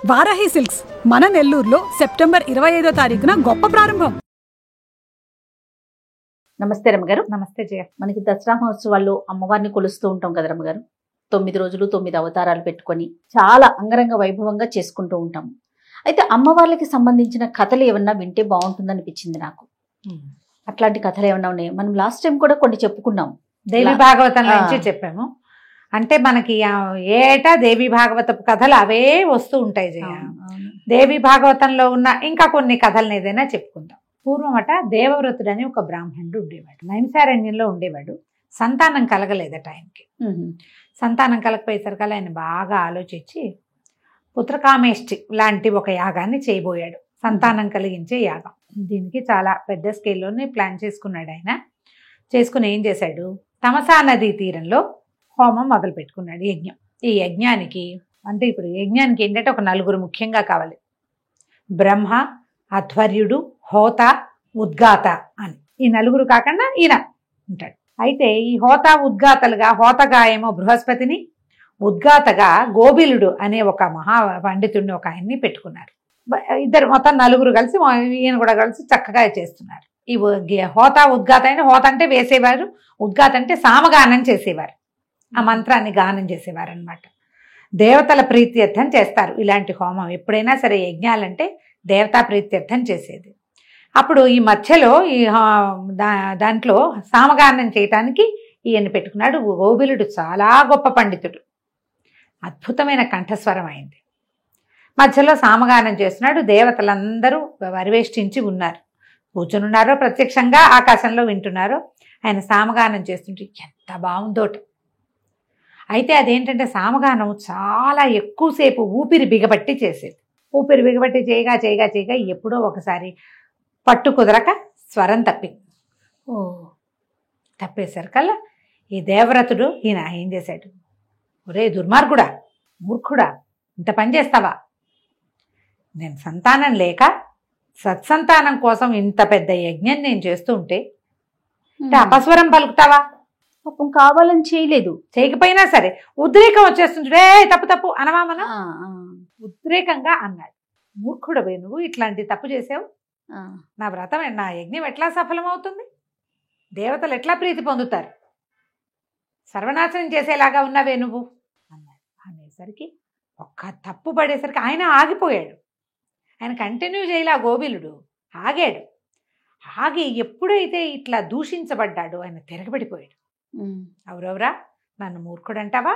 Varahi silks మన నెల్లూరులో September 25వ తారీఖున గొప్ప ప్రారంభం. నమస్తే రమ్మగారు. నమస్తే జయ. మనకి దసరా మహోత్సవాల్లో అమ్మవారిని కొలుస్తూ ఉంటాం కదా రమ్మగారు. 9 రోజులు 9 అవతారాలు పెట్టుకొని చాలా అంగరంగ వైభవంగా చేసుకుంటూ ఉంటాం. అయితే అమ్మవార్లకి సంబంధించిన కథలు ఏమన్నా వింటే బాగుంటుంది అనిపించింది నాకు. అట్లాంటి కథలు ఏమన్నా ఉన్నాయి? మనం లాస్ట్ టైం కూడా కొన్ని చెప్పుకున్నాం, దేవి భాగవతం నుంచి చెప్పాము. అంటే మనకి ఏటా దేవి భాగవతపు కథలు అవే వస్తూ ఉంటాయి జయ. దేవి భాగవతంలో ఉన్న ఇంకా కొన్ని కథలను ఏదైనా చెప్పుకుందాం. పూర్వమట దేవవ్రతుడు అని ఒక బ్రాహ్మణుడు ఉండేవాడు. నైమిసారణ్యంలో ఉండేవాడు. సంతానం కలగలేదట ఆయనకి. సంతానం కలగపోయేసరికల్లా ఆయన బాగా ఆలోచించి పుత్రకామేష్టి లాంటి ఒక యాగాన్ని చేయబోయాడు. సంతానం కలిగించే యాగం. దీనికి చాలా పెద్ద స్కేల్లోనే ప్లాన్ చేసుకున్నాడు ఆయన. చేసుకుని ఏం చేశాడు, తమసా నదీ తీరంలో హోమం మొదలు పెట్టుకున్నాడు, యజ్ఞం. ఈ యజ్ఞానికి అంటే ఇప్పుడు యజ్ఞానికి ఏంటంటే ఒక నలుగురు ముఖ్యంగా కావాలి. బ్రహ్మ, అధ్వర్యుడు, హోత, ఉద్గాత అని. ఈ నలుగురు కాకుండా ఈయన ఉంటాడు. అయితే ఈ హోత ఉద్గాతలుగా, హోతగా ఏమో బృహస్పతిని, ఉద్గాతగా గోబిలుడు అనే ఒక మహా పండితుడిని ఒక ఆయన్ని పెట్టుకున్నారు. ఇద్దరు మొత్తం నలుగురు కలిసి ఈయన కూడా కలిసి చక్కగా చేస్తున్నారు. ఈ హోత ఉద్గాత అయిన, హోత అంటే వేసేవారు, ఉద్గాత అంటే సామగానం చేసేవారు, ఆ మంత్రాన్ని గానం చేసేవారు అనమాట. దేవతల ప్రీత్యర్థం చేస్తారు ఇలాంటి హోమం. ఎప్పుడైనా సరే యజ్ఞాలంటే దేవతా ప్రీత్యర్థం చేసేది. అప్పుడు ఈ మధ్యలో ఈ దాంట్లో సామగానం చేయటానికి ఈయన పెట్టుకున్నాడు. గోబిలుడు చాలా గొప్ప పండితుడు, అద్భుతమైన కంఠస్వరం అయింది. మధ్యలో సామగానం చేస్తున్నాడు. దేవతలందరూ పరివేష్టించి ఉన్నారు, కూర్చునున్నారో ప్రత్యక్షంగా ఆకాశంలో వింటున్నారో. ఆయన సామగానం చేస్తుంటే ఎంత బాగుందోట. అయితే అదేంటంటే సామగానం చాలా ఎక్కువసేపు ఊపిరి బిగబట్టి చేసేది. ఊపిరి బిగబట్టి చేయగా చేయగా చేయగా ఎప్పుడో ఒకసారి పట్టు కుదరక స్వరం తప్పింది. తప్పేసరికల్లా ఈ దేవవ్రతుడు ఈయన ఏం చేశాడు, ఒరే దుర్మార్గుడా, మూర్ఖుడా, ఇంత పని చేస్తావా? నేను సంతానం లేక సత్సంతానం కోసం ఇంత పెద్ద యజ్ఞం నేను చేస్తూ ఉంటే అపస్వరం పలుకుతావా? పాపం కావాలని చేయలేదు. చేయకపోయినా సరే ఉద్రేకం వచ్చేస్తుంటే తప్పు తప్పు అనవా మనం? ఉద్రేకంగా అన్నాడు. మూర్ఖుడవే నువ్వు, ఇట్లాంటి తప్పు చేసావు. నా వ్రతం, నా యజ్ఞం ఎట్లా సఫలమవుతుంది? దేవతలు ఎట్లా ప్రీతి పొందుతారు? సర్వనాశనం చేసేలాగా ఉన్నావే నువ్వు అన్నాడు. అనేసరికి ఒక్క తప్పు పడేసరికి ఆయన ఆగిపోయాడు. ఆయన కంటిన్యూ చేయలే. గోబిలుడు ఆగాడు. ఆగి ఎప్పుడైతే ఇట్లా దూషించబడ్డాడో ఆయన తిరగబడిపోయాడు. ఎవరెవరా, నన్ను మూర్ఖుడంటావా?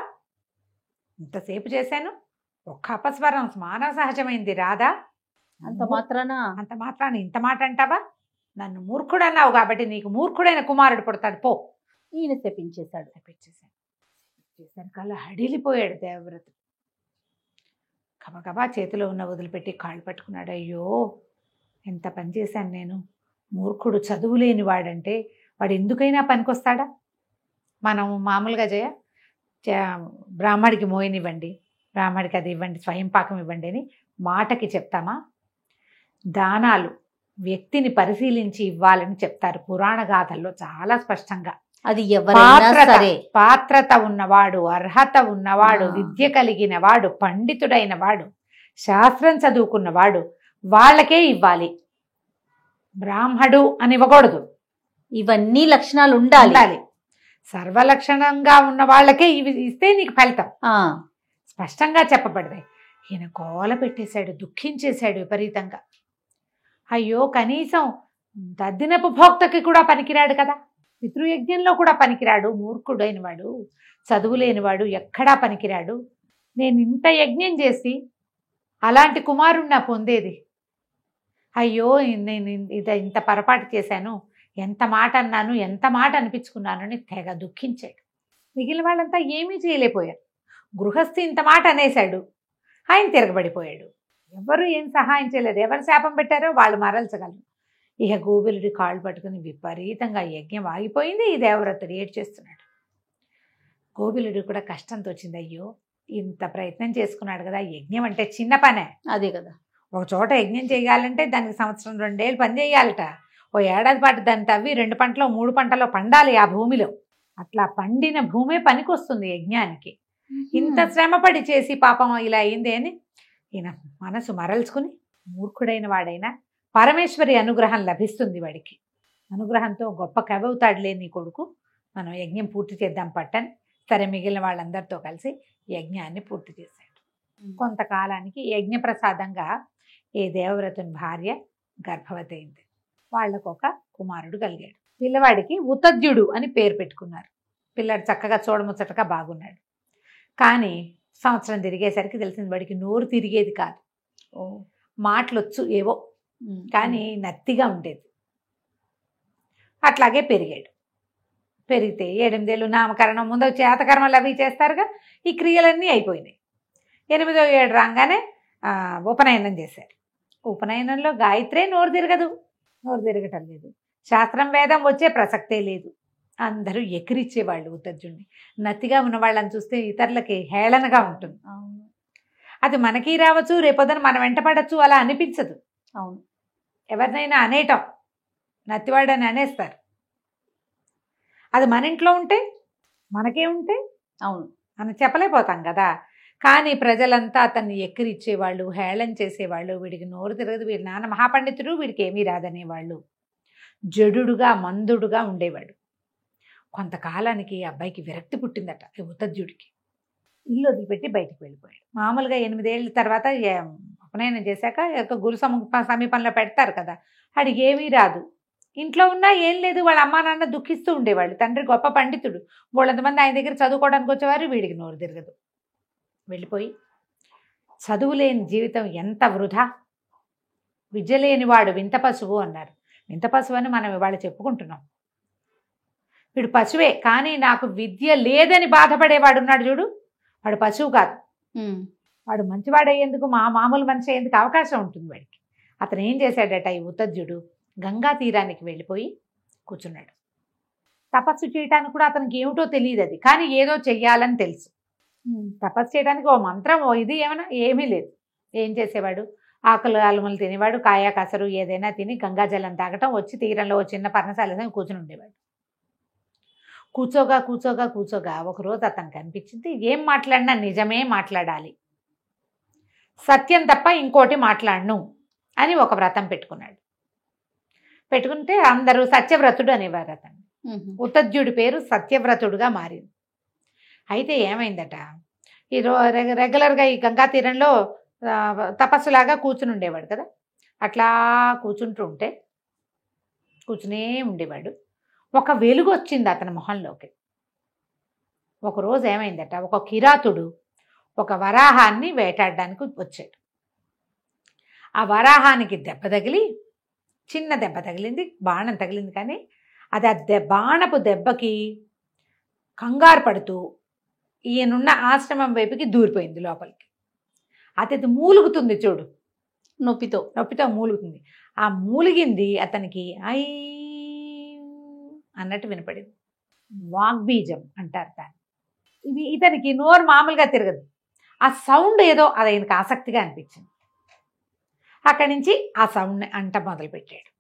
ఇంతసేపు చేశాను, ఒక్క అపస్వరం మానవ సహజమైంది రాదా? అంత మాత్రాన ఇంత మాట అంటావా? నన్ను మూర్ఖుడు అన్నావు కాబట్టి నీకు మూర్ఖుడైన కుమారుడు పుడతాడు పో. ఈయన తెప్పించేశాడు. చేసరికల్లా హడిలిపోయాడు దేవవ్రతుడు. గబగబా చేతిలో ఉన్న వదిలిపెట్టి కాళ్ళు పట్టుకున్నాడు. అయ్యో, ఎంత పని చేశాను నేను. మూర్ఖుడు, చదువు లేని వాడంటే వాడు ఎందుకైనా పనికొస్తాడా? మనం మామూలుగా బ్రాహ్మడికి మోయనివ్వండి, బ్రాహ్మడికి అది ఇవ్వండి, స్వయం పాకం ఇవ్వండి అని మాటకి చెప్తామా? దానాలు వ్యక్తిని పరిశీలించి ఇవ్వాలని చెప్తారు పురాణ గాథల్లో చాలా స్పష్టంగా. అది ఎవరైనా సరే పాత్రత ఉన్నవాడు, అర్హత ఉన్నవాడు, విద్య కలిగిన వాడు, పండితుడైన వాడు, శాస్త్రం చదువుకున్నవాడు, వాళ్ళకే ఇవ్వాలి. బ్రాహ్మడు అని ఇవ్వకూడదు. ఇవన్నీ లక్షణాలు ఉండాలి. సర్వలక్షణంగా ఉన్న వాళ్ళకే ఇవి ఇస్తే నీకు ఫలితం స్పష్టంగా చెప్పబడతాయి. ఈయన కోల పెట్టేశాడు, దుఃఖించేశాడు విపరీతంగా. అయ్యో, కనీసం దద్దినపు భోక్తకి కూడా పనికిరాడు కదా, పితృయజ్ఞంలో కూడా పనికిరాడు, మూర్ఖుడైన వాడు, చదువు లేనివాడు, ఎక్కడా పనికిరాడు. నేను ఇంత యజ్ఞం చేసి అలాంటి కుమారుణ్ణి పొందేది. అయ్యో, నేను ఇంత పొరపాటు చేశాను, ఎంత మాట అన్నాను, ఎంత మాట అనిపించుకున్నాను అని తెగ దుఃఖించాడు. మిగిలిన వాళ్ళంతా ఏమీ చేయలేకపోయారు. గృహస్థి ఇంత మాట అనేశాడు, ఆయన తిరగబడిపోయాడు. ఎవరు ఏం సహాయం చేయలేదు. ఎవరు శాపం పెట్టారో వాళ్ళు మరల్చగలరు. ఇక గోబిలుడి కాళ్ళు పట్టుకుని విపరీతంగా యజ్ఞం ఆగిపోయింది. ఈ దేవవ్రతుడు ఏడ్చేస్తున్నాడు. గోబిలుడు కూడా కష్టంతో వచ్చింది. అయ్యో, ఇంత ప్రయత్నం చేసుకున్నాడు కదా, యజ్ఞం అంటే చిన్న పనే. అదే కదా, ఒక చోట యజ్ఞం చేయాలంటే దానికి సంవత్సరం 2 ఏళ్ళు పని చేయాలట. ఓ ఏడాది పాటు దాన్ని తవ్వి 2 పంటలో 3 పంటలో పండాలి ఆ భూమిలో. అట్లా పండిన భూమే పనికొస్తుంది యజ్ఞానికి. ఇంత శ్రమపడి చేసి పాపం ఇలా అయింది అని ఈయన మనసు మరల్చుకుని మూర్ఖుడైన వాడైనా పరమేశ్వరి అనుగ్రహం లభిస్తుంది వాడికి, అనుగ్రహంతో గొప్ప కవి అవుతాడులే నీ కొడుకు, మనం యజ్ఞం పూర్తి చేద్దాం పట్టని. సరే మిగిలిన వాళ్ళందరితో కలిసి యజ్ఞాన్ని పూర్తి చేశాడు. కొంతకాలానికి యజ్ఞప్రసాదంగా ఏ దేవవ్రతుని భార్య గర్భవతి అయింది. వాళ్లకు ఒక కుమారుడు కలిగాడు. పిల్లవాడికి ఉతద్యుడు అని పేరు పెట్టుకున్నారు. పిల్లాడు చక్కగా చూడముచ్చటగా బాగున్నాడు. కానీ సంవత్సరం తిరిగేసరికి తెలిసింది వాడికి నోరు తిరిగేది కాదు, మాటలొచ్చు ఏవో, కానీ నత్తిగా ఉండేది. అట్లాగే పెరిగాడు. పెరిగితే 7 ఏళ్ళు నామకరణం, ముందు చేతకర్మలు అవి చేస్తారుగా, ఈ క్రియలన్నీ అయిపోయినాయి. 8వ ఏడు రాగానే ఉపనయనం చేశారు. ఉపనయనంలో గాయత్రే నోరు తిరగదు, నోరు తిరగటం లేదు, శాస్త్రం వేదం వచ్చే ప్రసక్తే లేదు. అందరూ ఎకిరిచ్చేవాళ్ళు ఉత్తర్జుడిని. నత్తిగా ఉన్న వాళ్ళని చూస్తే ఇతరులకి హేళనగా ఉంటుంది. అది మనకి రావచ్చు, రేపొద్దున మనం వెంటపడచ్చు, అలా అనిపించదు. అవును, ఎవరినైనా అనేయటం, నత్తివాడని అనేస్తారు. అది మన ఇంట్లో ఉంటే మనకే ఉంటే అవును అని చెప్పలేకపోతాం కదా. కానీ ప్రజలంతా అతన్ని ఎక్కిరిచ్చేవాళ్ళు, హేళన చేసేవాళ్ళు. వీడికి నోరు తిరగదు, వీడి నాన్న మహాపండితుడు, వీడికి ఏమీ రాదనేవాళ్ళు. జడుడుగా మందుడుగా ఉండేవాడు. కొంతకాలానికి అబ్బాయికి విరక్తి పుట్టిందట ఈ ఉత్తర్జుడికి. ఇల్లు వదిలిపెట్టి బయటికి వెళ్ళిపోయాడు. మామూలుగా 8 ఏళ్ళ తర్వాత ఉపనయనం చేశాక గురు సమీపంలో పెడతారు కదా, వాడికి ఏమీ రాదు. ఇంట్లో ఉన్నా ఏం లేదు, వాళ్ళ అమ్మా నాన్న దుఃఖిస్తూ ఉండేవాళ్ళు. తండ్రి గొప్ప పండితుడు, వాళ్ళంతమంది ఆయన దగ్గర చదువుకోవడానికి వచ్చేవారు. వీడికి నోరు తిరగదు. వెళ్ళిపోయి చదువు లేని జీవితం ఎంత వృధా, విద్య లేనివాడు వింత పశువు అన్నారు. వింత పశువు అని మనం ఇవాళ చెప్పుకుంటున్నాం. వీడు పశువే, కానీ నాకు విద్య లేదని బాధపడేవాడు ఉన్నాడు చూడు, వాడు పశువు కాదు. వాడు మంచివాడయ్యేందుకు, మామూలు మనిషి అయ్యేందుకు అవకాశం ఉంటుంది వాడికి. అతను ఏం చేశాడట, ఈ ఉత్తర్జుడు గంగా తీరానికి వెళ్ళిపోయి కూర్చున్నాడు. తపస్సు చేయడానికి కూడా అతనికి ఏమిటో తెలియదు అది, కానీ ఏదో చెయ్యాలని తెలుసు. తపస్సు చేయడానికి ఓ మంత్రం, ఓ ఇది ఏమైనా ఏమీ లేదు. ఏం చేసేవాడు, ఆకులు అలుములు తినేవాడు, కాయ కసరు ఏదైనా తిని గంగాజలం తాగటం, వచ్చి తీరంలో ఓ చిన్న పర్ణశాల కూర్చుని ఉండేవాడు. కూర్చోగా ఒకరోజు అతనికి అనిపించింది, ఏం మాట్లాడినా నిజమే మాట్లాడాలి, సత్యం తప్ప ఇంకోటి మాట్లాడను అని ఒక వ్రతం పెట్టుకున్నాడు. పెట్టుకుంటే అందరూ సత్యవ్రతుడు అనేవారు అతను. ఉత్తర్జుడి పేరు సత్యవ్రతుడుగా మారింది. అయితే ఏమైందట, ఈ రెగ్యులర్గా ఈ గంగా తీరంలో తపస్సులాగా కూర్చుని ఉండేవాడు కదా. అట్లా కూర్చునే ఉండేవాడు. ఒక వెలుగు వచ్చింది అతని మొహంలోకి. ఒకరోజు ఏమైందట, ఒక కిరాతుడు ఒక వరాహాన్ని వేటాడడానికి వచ్చాడు. ఆ వరాహానికి దెబ్బ తగిలి, చిన్న దెబ్బ తగిలింది, బాణం తగిలింది. కానీ అది ఆ బాణపు దెబ్బకి కంగారు పడుతూ ఈయనున్న ఆశ్రమం వైపుకి దూరిపోయింది లోపలికి. అది మూలుగుతుంది చూడు, నొప్పితో మూలుగుతుంది. ఆ మూలిగింది అతనికి ఐ అన్నట్టు వినపడింది. వాగ్బీజం అంటారు దాన్ని. ఇతనికి నోరు మామూలుగా తిరగదు. ఆ సౌండ్ ఏదో అది ఆయనకు ఆసక్తిగా అనిపించింది. అక్కడి నుంచి ఆ సౌండ్ని అంట మొదలుపెట్టాడు.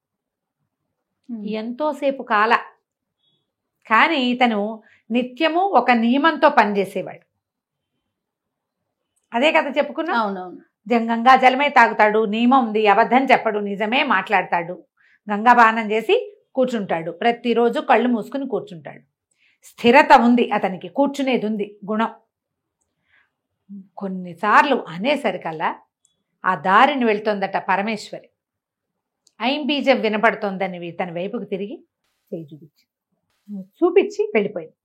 ఎంతోసేపు కానీ ఇతను నిత్యము ఒక నియమంతో పనిచేసేవాడు. అదే కదా చెప్పుకున్నా. అవునవును. గంగా జలమే తాగుతాడు, నియమం ఉంది, అబద్ధం చెప్పడు, నిజమే మాట్లాడతాడు, గంగా పానం చేసి కూర్చుంటాడు, ప్రతిరోజు కళ్ళు మూసుకుని కూర్చుంటాడు. స్థిరత ఉంది అతనికి, కూర్చునేది ఉంది గుణం. కొన్నిసార్లు అనేసరికల్లా ఆ దారిని వెళ్తోందట పరమేశ్వరి. ఐంబీజం వినపడుతోందని తన వైపుకు తిరిగి చేయి చూపించి వెళ్ళిపోయింది.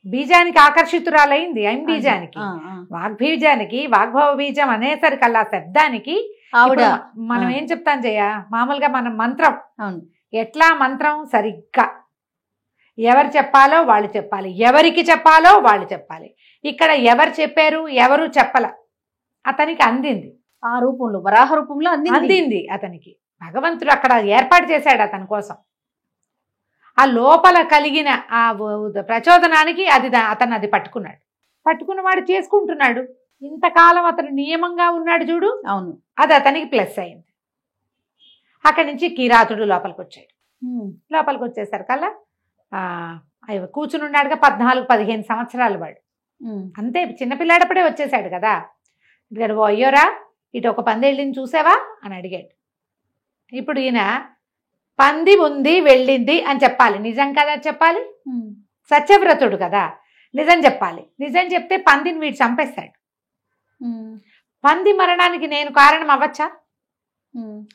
బీజానికి ఆకర్షితురాలైంది, ఐంబీజానికి. వాగ్బీజానికి, వాగ్భవ బీజం అనేసరికల్లా శబ్దానికి ఆవిడ మనం ఏం చెప్తాం మామూలుగా మనం మంత్రం, ఎట్లా మంత్రం సరిగ్గా ఎవరు చెప్పాలో వాళ్ళు చెప్పాలి, ఎవరికి చెప్పాలో వాళ్ళు చెప్పాలి. ఇక్కడ ఎవరు చెప్పారు, ఎవరు చెప్పల, అతనికి అందింది. ఆ రూపంలో, వరాహ రూపంలో అందింది అతనికి. భగవంతుడు అక్కడ ఏర్పాటు చేశాడు అతని కోసం. ఆ లోపల కలిగిన ఆ ప్రచోదనానికి అతను అది పట్టుకున్నవాడు చేసుకుంటున్నాడు. ఇంతకాలం అతను నియమంగా ఉన్నాడు చూడు. అవును, అది అతనికి ప్లస్ అయింది. అక్కడి నుంచి కిరాతుడు లోపలికి వచ్చాడు. లోపలికి వచ్చేసరికల్లా కూర్చుని ఉన్నాడుగా 14-15 సంవత్సరాలు వాడు. అంతే, చిన్నపిల్లాడప్పుడే వచ్చేసాడు కదా. ఇక్కడ అయ్యోరా ఇటు ఒక పంది వెళ్ళింది చూసావా అని అడిగాడు. ఇప్పుడు ఈయన పంది ఉంది వెళ్ళింది అని చెప్పాలి, నిజం కదా చెప్పాలి, సత్యవ్రతుడు కదా, నిజం చెప్పాలి. నిజం చెప్తే పందిని వీడు చంపేస్తాడు. పంది మరణానికి నేను కారణం అవ్వచ్చా?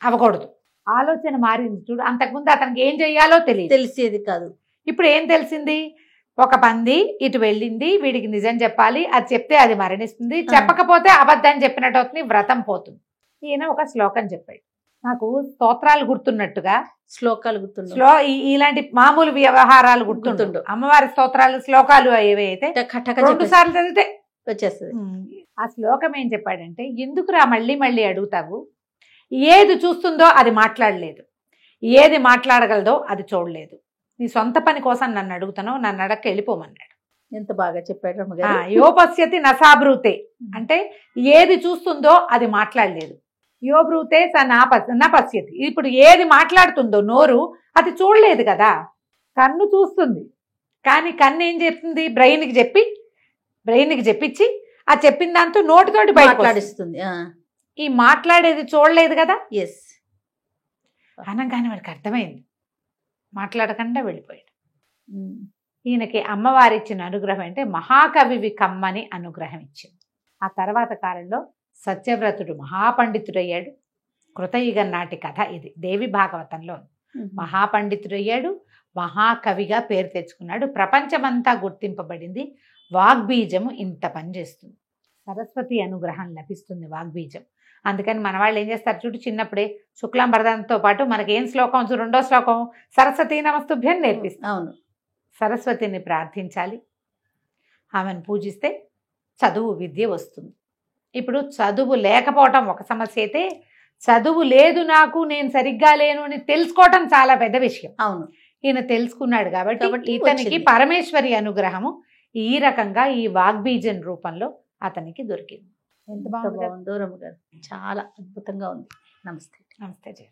అవ్వకూడదు. ఆలోచన మారింది చూడు. అంతకుముందు అతనికి ఏం చెయ్యాలో తెలిసేది కాదు. ఇప్పుడు ఏం తెలిసింది? ఒక పంది ఇటు వెళ్ళింది, వీడికి నిజం చెప్పాలి, అది చెప్తే అది మరణిస్తుంది, చెప్పకపోతే అబద్ధం చెప్పినట్టు అవుతుంది, వ్రతం పోతుంది. ఈయన ఒక శ్లోకం చెప్పాడు. నాకు స్తోత్రాలు గుర్తున్నట్టుగా శ్లోకాలు గుర్తుండు, ఇలాంటి మామూలు వ్యవహారాలు గుర్తుండు. అమ్మవారి స్తోత్రాలు శ్లోకాలు ఏవైతే 2 సార్లు చదివితే వచ్చేస్తుంది. ఆ శ్లోకం ఏం చెప్పాడంటే, ఎందుకురా మళ్ళీ మళ్ళీ అడుగుతావు, ఏది చూస్తుందో అది మాట్లాడలేదు, ఏది మాట్లాడగలదో అది చూడలేదు, నీ సొంత పని కోసం నన్ను అడుగుతాను, నన్ను అడక్క వెళ్ళిపోమన్నాడు. ఎంత బాగా చెప్పాడు రమ్మగారు. యోపశ్యతి నసాబ్రూతే అంటే ఏది చూస్తుందో అది మాట్లాడలేదు, యోబ్రూతే నపశ్యతి. ఇప్పుడు ఏది మాట్లాడుతుందో నోరు అది చూడలేదు కదా, కన్ను చూస్తుంది, కానీ కన్ను ఏం చెప్తుంది? బ్రెయిన్కి చెప్పించి ఆ చెప్పిన దాంతో నోటితోటి మాట్లాడిస్తుంది. ఈ మాట్లాడేది చూడలేదు కదా. ఎస్ అనగానే వాడికి అర్థమైంది, మాట్లాడకుండా వెళ్ళిపోయాడు. ఈయనకి అమ్మవారి ఇచ్చిన అనుగ్రహం అంటే మహాకవివి కమ్మని అనుగ్రహం ఇచ్చింది. ఆ తర్వాత కాలంలో సత్యవ్రతుడు మహాపండితుడయ్యాడు. కృతయుగం నాటి కథ ఇది, దేవి భాగవతంలో. మహాపండితుడయ్యాడు, మహాకవిగా పేరు తెచ్చుకున్నాడు, ప్రపంచమంతా గుర్తింపబడింది. వాగ్బీజము ఇంత పనిచేస్తుంది, సరస్వతి అనుగ్రహం లభిస్తుంది వాగ్బీజం. అందుకని మన వాళ్ళు ఏం చేస్తారు చూడు, చిన్నప్పుడే శుక్లాంబరదంతో పాటు మనకి ఏం శ్లోకం, 2వ శ్లోకం సరస్వతి నమస్తుభ్యం నేర్పిస్తాం. అవును, సరస్వతిని ప్రార్థించాలి, ఆమెను పూజిస్తే చదువు విద్య వస్తుంది. ఇప్పుడు చదువు లేకపోవటం ఒక సమస్య అయితే, చదువు లేదు నాకు, నేను సరిగ్గా లేను అని తెలుసుకోవటం చాలా పెద్ద విషయం. అవును, ఈయన తెలుసుకున్నాడు కాబట్టి ఇతనికి పరమేశ్వరి అనుగ్రహము ఈ రకంగా ఈ వాగ్బీజం రూపంలో అతనికి దొరికింది. ఎంత బాగుందో రమ్మగారు, చాలా అద్భుతంగా ఉంది. నమస్తే. నమస్తే.